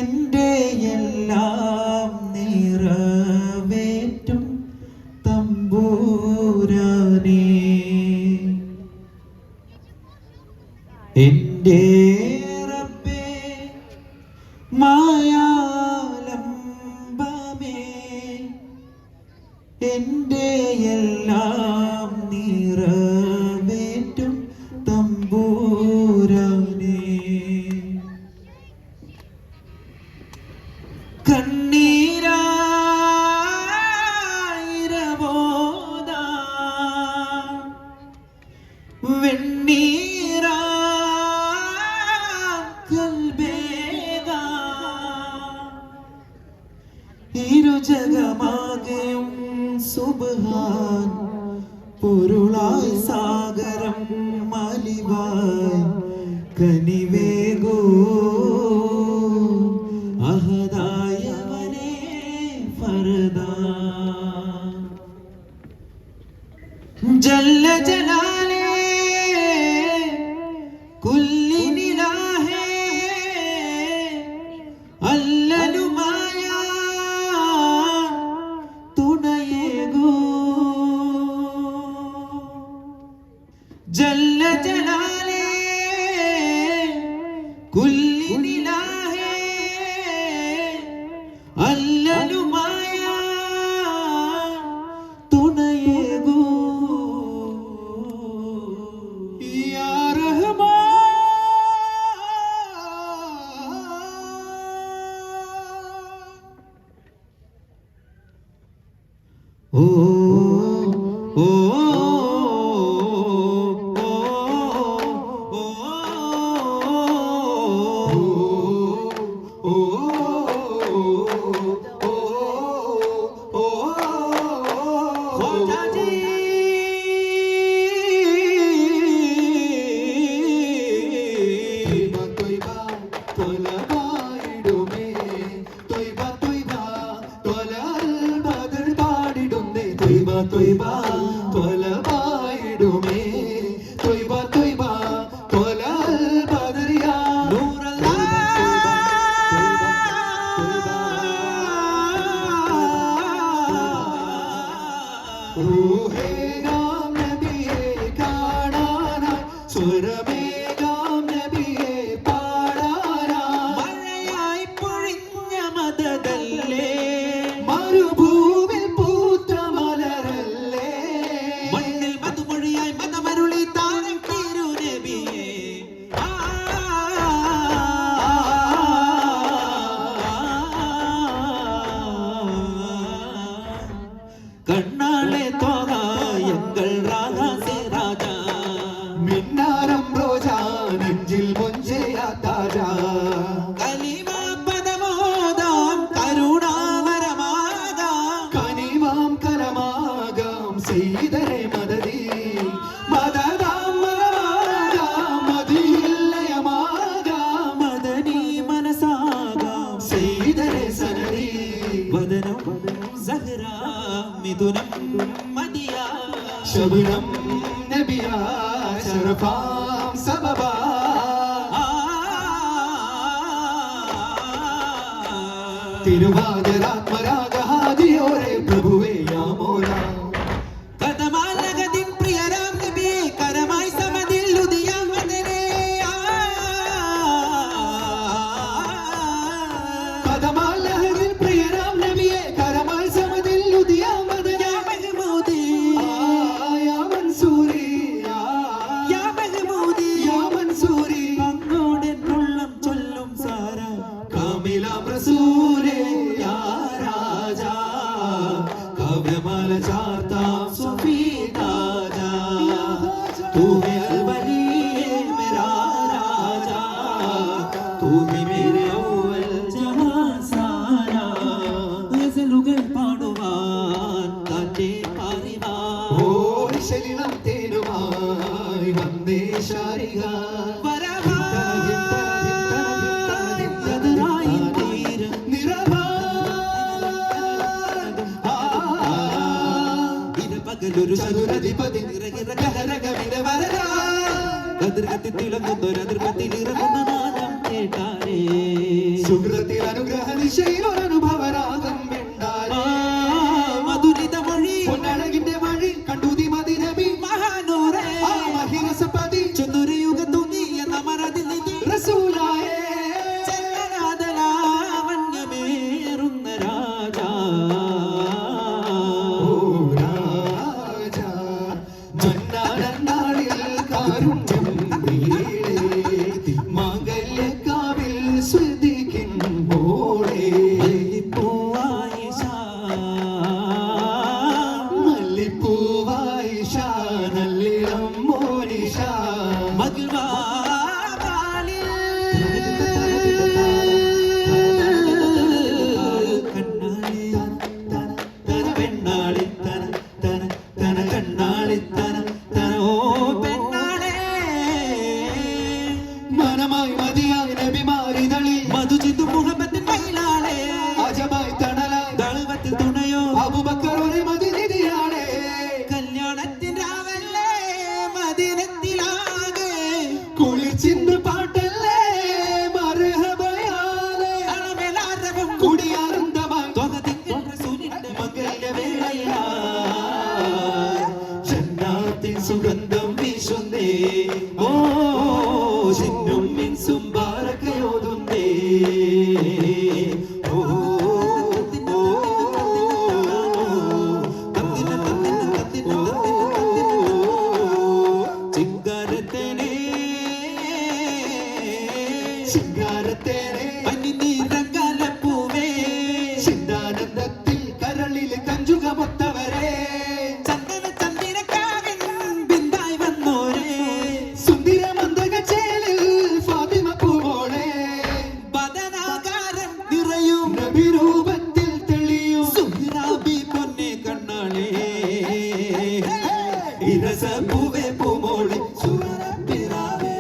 എൻ്റെ എല്ലാം നിറവേറ്റും തമ്പുരാനേ. എൻ്റെ റബ്ബേ മായാലംബമേ, എൻ്റെ എല്ലാം നിറവേറ്റും തമ്പുരാനേ. കണ്ണീരായിരവോദാ വെണ്ണീരാ കൽബേദാ, ഇരുജഗമാകെയും സുബ്ഹാൻ പൊരുളായി സാഗരം മലിവായി കനിവേഗോ അഹദായവനേ ഫർദാ. ജല്ല ജലാലേ കുല്ലിനിലാഹേ അല്ലലുമായ തുണയേകോ. ജല്ല ജലാലേ കുല്ലിനിലാഹേ അല്ലലുമായ തുണയേകോ. യാ റഹ്മാൻ ഓ ഓ ത്വയ്ബ ത്വലബായിടുമേ, ത്വയ്ബ ത്വയ്ബ ത്വലൽ ബദരിയാ നൂറല്ലാഹ്. റൂഹേഗാം നബിയെ കാണാനായി, സ്വരമേഗാം നബിയെ പാടാനായി, മഴയായി പൊഴിഞ്ഞ മദദല്ലേ, മരുഭൂവിൽ പൂത്ത മലരല്ലേ, മണ്ണിൽ മധുമൊഴിയായി മതമരുളി താരം തിരുനബിയെ. കണ്ണാളെ തോറാ എങ്കൾ രാജാ രാജാ, മിന്നാരം റോജാ നെഞ്ചിൽ മൊഞ്ചയാ താജാ, കലിമ പദമോദാം കരുണാവരമാകാം, കനിവാം കലമാകാം സീതരെ മദദി, മദദാം മരമാകാം മദിയില്ലയമാകാം, മദനി മനസാകാം സീതരെ സനദി, വദനം സഹ്റാ മിഥുനം മദിയാ, ശബനം നബിയാ ശറഫാം സബബാ. തിരുവാതിരാത്മരാഗഹാദിയോരെ പ്രഭുവേ യാ മോലാ, കഥമാലകതിൻ പ്രിയരാം നബിയെ കരമായി സമതിൽ ഉദിയാം വദനേ. കഥമാലകതിൻ പ്രിയരാം നബിയെ കരമായി സമതിൽ ഉദിയാം വദനേ. മഹ്മൂദി യാ മൻസൂരി യാ മഹ്മൂദി യാ മൻസൂരി, അങ്ങോടെന്നുള്ളം ചൊല്ലും സാര കാമിലാം റസൂലേ യാ രാജാ, കാവ്യമാല ചാർത്താം സുഫീ താജാ, തൂ ഹൈ അൽ വലി മേരാ രാജാ, തൂ ഹൈ മേരെ ഔവൽ ജഹാൻ സാരാ. ഗസലുകൾ പാടുവാൻ കാറ്റേ പാറിവാൻ, ഓടിശലിളം തേനുമായി വന്നേ ശാരിക, ഒരു ചതുരധിപതി നിറകിറകഹരകമിര വരദാ, അതിർകത്തി തിളങ്ങുന്നൊരതിർപ്പത്തിൽ ഇറങ്ങുന്ന നാദം കേട്ടാരേ സുഹൃത്തിൽ അനുഗ്രഹ ദിശയിൽ ഒരു അനുഭവരാഗം മിണ്ടാരേ മധുരിത മൊഴി പൊന്നഴകിന്റെ വഴി കണ്ടുതി മദിനബി മഹാനൂറേ മഹിരസപതി ചൊന്നൊരു യുഗ തൂങ്ങിയ നമരതിൽ നിധി റസൂലായേ ചെല്ലനാദലാവണ്യമേറുന്ന രാജാ ഓ രാജാ മന്നാളിൽ കാരുണ്യം വീടേ മംഗല്യക്കാവിൽ സ്തുതിക്കുമ്പോളേ മല്ലിപ്പൂവായി നല്ലിളം മോനിഷ മനമായി മതിയായി നബിമാരിതളി മധുചിന്തു മുഹമ്മദിൻ മൈലാളെ അജമായി തണലായി ദളവത്തിൽ തുണയോ അബൂബക്കർ ഒരു മദിനിധിയാണേ കല്യാണത്തിൻ രാവല്ലേ മദീനത്തിലാകെ കുളിച്ചിന്ന് പാട്ടല്ലേ മർഹബയാലേ അളവിലാരവം കുടിയാനന്ദമായി ത്വകതിൻ റസൂലിന്റെ മംഗല്യവേളയാ ജന്നാത്തിൻ സുഗന്ധം വീശുന്നേ ഓ ചിന്നും മിൻസും ബാരക്കയോതുന്നേ ഓ ചിങ്കാരത്തേനെ ശിങ്കാരത്തേനെ പനിനീരങ്കാലപ്പൂവേ ചിന്താനന്ദത്തിൽ കരളിൽ കഞ്ചുക മൊത്തവരെ ചന്ദന ചന്ദിരക്കാവിൻ ബിന്ദായി വന്നോരേ സുന്ദര മന്ദകച്ചേലിൽ ഫാത്തിമ പൂവോളെ ബദനാകാരം നിറയും നബിരൂപത്തിൽ തെളിയും സുഹ്റാബി പൊന്നെ കണ്ണാളേ ഇരസപ്പൂവേ പൂമോളെ സുവരപ്പിറാവേ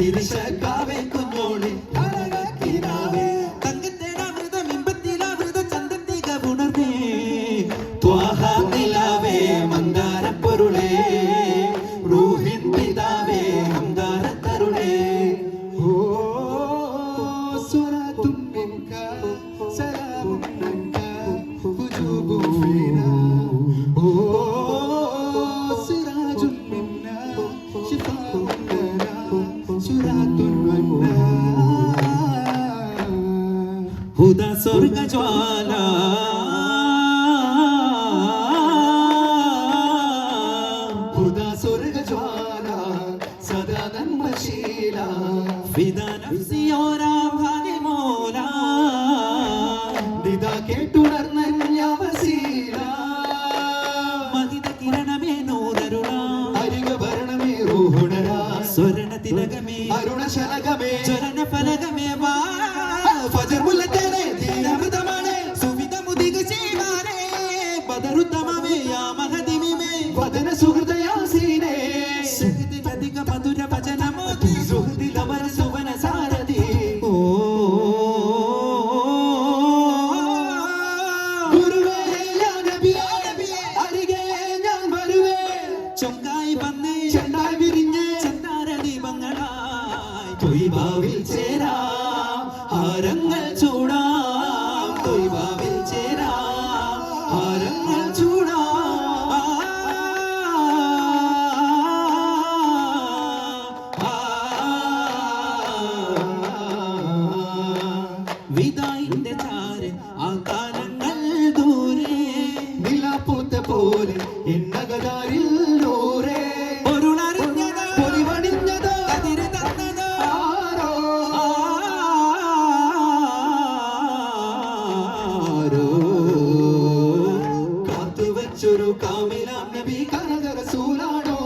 ഇരിശക്കാവേ കുഞ്ഞോളെ അഴകിനാവേ തങ്കത്തേടാമൃതം ഇമ്പത്തിലാമൃത ചന്തത്തിക ഉണർന്നേ ത്വാഹ നിലാവേ മന്ദാരപ്പൊരുളേ റൂഹിൻ പിതാവേ മന്ദാരത്തരുളേ ഓ സ്വരാത്തും മിൻക സലാമും മിൻക വജൂബും ഫീനാ ഓ സിറാജും മിന്നാ ശിഫാഉം ലനാ സുരാത്തുൻ വന്നാ ഹുദാ സ്വർഗജ്വാല ഹുദാ സ്വർഗജ്വാല സദാ നന്മശീല ഫിദാ നഫ്സി ഓരാഭാനി മോല നിദാ കേട്ടുണർന്ന വസീല മഹിത കിരണമേ നൂറരുള അരിക ഭരണമേ റൂഹുണരാ സ്വരണ തിലകമേ അരുണശലകമേ ചരണ ഫലകമേ വാ ഫജർ മുല്ലത്തേനെ തീരമൃതമാണ് സുവിധ മുദിക ശീവാരേ ബദറുത്തമമേ യാ മഹദിമിമേ വദന സുഹൃദയാസീനേ ശക്തിലധിക മധുര ഭജനമോദി സുഹൃദിലമര സുവന സാരഥി ഓ ഗുരുവേ യാ നബിയേ അരികെ ഞാൻ വരുവേ ചൊങ്കായി വന്നേ ചെണ്ടായി വിരിഞ്ഞേ ചന്ദാര ദീപങ്ങളായി തൊയ്ബാവിൽ ചേരാം ഹാരങ്ങൾ ചൂടാം തൊയ്ബാവിൽ ചേരാം ഹാരങ്ങൾ ചൂടാം വിദായിന്റെ ചാര് ആ കാലങ്ങൾ ദൂരെ നിലാപ്പൂത്ത പോലെ എന്നകതാരിൽ നൂറേ പൊരുളറിഞ്ഞതോ പൊലിവണിഞ്ഞതോ കതിര് തന്നതോ ആരോ ആരോ കാത്തുവച്ചൊരു കാമിലാം നബി കനക റസൂലാണോ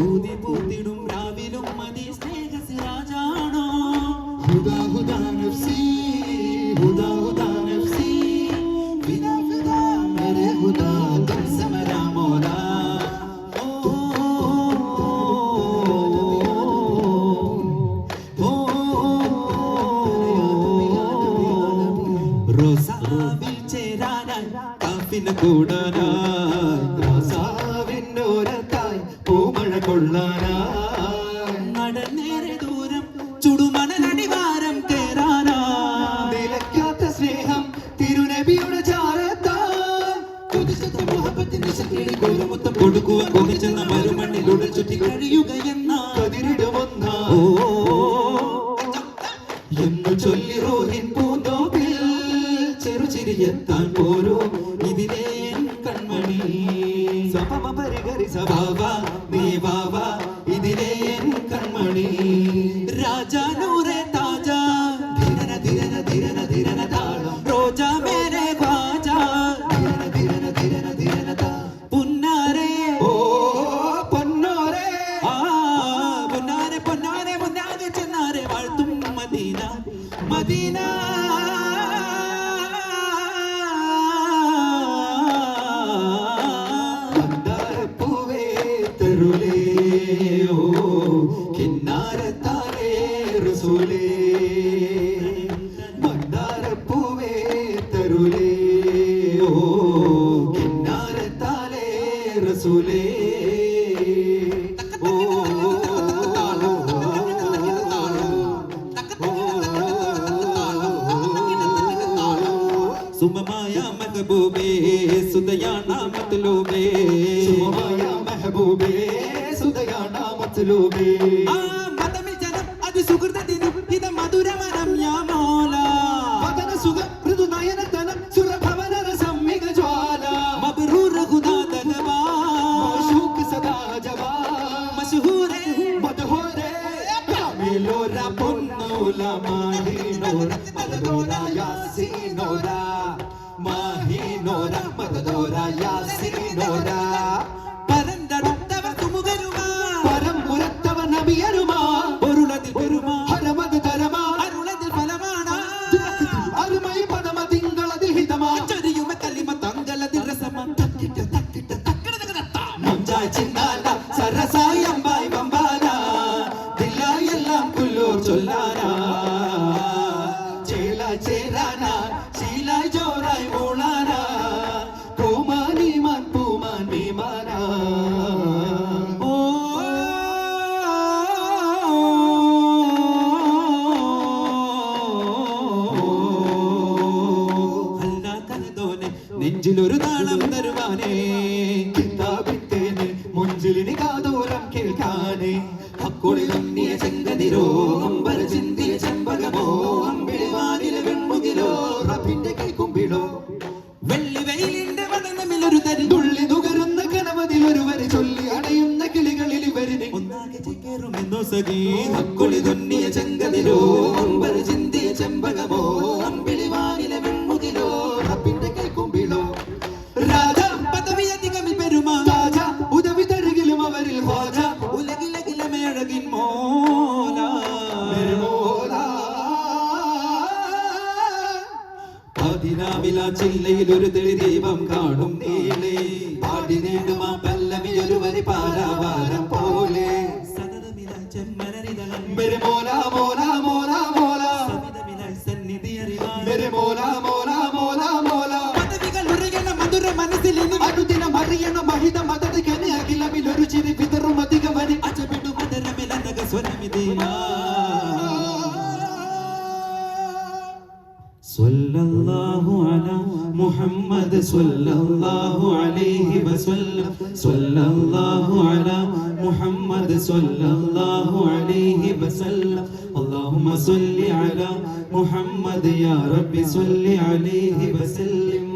ഊതി പൂത്തിടും രാവിലും മതി സ്നേഹസിരാജാണോ ഹുദാ ഹുദാ നഫ്സി ഹുദാ ഹുദാ നഫ്സി ഫിദാ ഫിദാ മേരെ ഹുദാ തും സമരാ മൗലാ റോസാവിൽ ചേരാനായി കാപ്പിന് കൂടാനായി റോസാവിനോരത്തായി പൂമഴ കൊള്ളാനായി നടന്നേറെ ദൂരം ചുടുമണലടിവാ കൊതിച്ചെത്തും മുഹബത്തിന്റെ ശക്തി മുത്തം കൊടുക്കുവാൻ കൊതിച്ചെന്ന മരുമണ്ണിലൂടെ ചുറ്റി കഴിയുകയെന്ന കതിരിടമൊന്ന എന്ന് ചൊല്ലി റോഹിൻ പൂന്തോപ്പിൽ ചെറുചിരിയെത്താൻ പോരോ ഇതിലേ കൺമണി സമമ പരിഹരി വാവ നീ വാവ ഇതിലേ കൺമണി രാജാ നൂറെ താജാ ധിരന ധിരന ധിരന ധിരന താളം റോജാ മേരെ ഖ്വാജാ ധിരന ധിരന ധിരന ധിരന താ പുന്നാരെ ഓ പൊന്നോരെ പൊന്നാരെ പൊന്നാരെ മുന്നാകെ ചെന്നാരെ വാഴ്ത്തും മദീന മദീന മന്ദാരപ്പൂവേ തരുളേ ഓ കിന്നാരത്താരേ റസൂലേ മന്ദാരപ്പൂവേ തരുളേ ഓ കിന്നാരത്താരേ റസൂലേ ഓ സുമമായ മഹബൂബേ സുദയാന മത്ലൂബേ സുമമായ മെഹബൂബേ സുദയാന മത്ലൂബേ മതമിൽ ജനം അതിസുഹൃതത്തിനും ഇത് മധുരമനം യാ മൗല വദന സുഖ മൃദു നയനതനം സുരഭവന രസമ്മിക ജ്വാല മബ്റൂർ ഖുദാ തഖവാ മൗശൂഖ സദാ ജവാ മശഹൂരെ മദ്ഹൂരെ കാമിലോര പൊന്നൂല മാഹിനോര മദ്ദോര യാസീനോര മാഹിനോര മദ്ദോര യാസീനോര പരന്തടുത്തവ സുമുഖരുമാ പരമ്പുരത്തവ നബിയരുമാ പൊരുളതിൽ പെരുമാ ഹരമത് തരമാ അരുളതിൽ ഫലമാണ് അരുമൈ പദമ തിങ്കളതിൽ ഹിതമാ ചൊരിയുമ കലിമ തങ്കലതിൽ രസമ തക്കിട്ട തക്കിട്ട തക്കിടതകടത്താ മുഞ്ചായ് ചിന്നാല സരസായി അമ്പായി വമ്പാല ദില്ലായി എല്ലാം കുല്ലൂർ ചൊല്ലാനാ ചേലായി ചേരാനാ ശീലായി ജോറായി മൂളാനാ പൂമാൻ പൂമാൻ മീമാനാ ഓ അല്ലാ കനതോനെ നെഞ്ചിലൊരു താളം തരുവാനേ കിതാബിത്തേന് മുഞ്ചിലിനി കാതോരം കേൾക്കാനേ അക്കുളിലൊന്നിയ ചെങ്കതിരോ അമ്പര ചിന്തിയ ചെമ്പകമോ അമ്പിളിവാനിലെ വെൺമുകിലോ റബ്ബിന്റെ കൈക്കുമ്പിളോ വെള്ളി വെയിലിന്റെ വടനമിലൊരു തരി തുള്ളി നുകരുന്ന കനവതിൽ ഒരുവര് ചൊല്ലി അണയുന്ന കിളികളിൽ ഇവരിന് ഒന്നാകെ ചേക്കേറുമെന്നോ സഖീ അക്കുളി തുന്നിയ ചെങ്കതിരോ അമ്പര ചിന്തിയ ചെമ്പകമോ അമ്പിളിവാനിലെ വെൺമുകിലോ റബ്ബിന്റെ കൈക്കുമ്പിളോ രാജ പദവിയധികമിൽ പെരുമാ രാജ ഉദവി തരുകിലും അവരിൽ ഹോജ ഉലകിലകിലമേഴകിൻ മോല പതിനാവില ചില്ലയിൽ ഒരു തെളി ദീപം കാണും നീളേ പാടി നേടുമാ പല്ലവി ഒരു വരി പാരാവാരം പോലെ സതതമില ചെമ്മലരിതളം മെരെ മോല മോല മോല മോല സവിതമിലായി സന്നിധി അറിവാൻ മെരെ മോല മോല മോല മോല പദവികൾ ഉറയണ മധുര മനസ്സിൽ ഇനി അനുദിനം അറിയണ മഹിത മദത് കനി അഖിലമിൽ ഒരു ചിരി വിതറും അധികമരി അജബിടു മധുരമിലനക സ്വരമിതീനാ സല്ലല്ലാഹു അലാ മുഹമ്മദ് സല്ലല്ലാഹു അലൈഹി വസല്ലം സല്ലല്ലാഹു അലാ മുഹമ്മദ് സല്ലല്ലാഹു അലൈഹി വസല്ലം اللهم صل على محمد يا رب صل عليه وسلم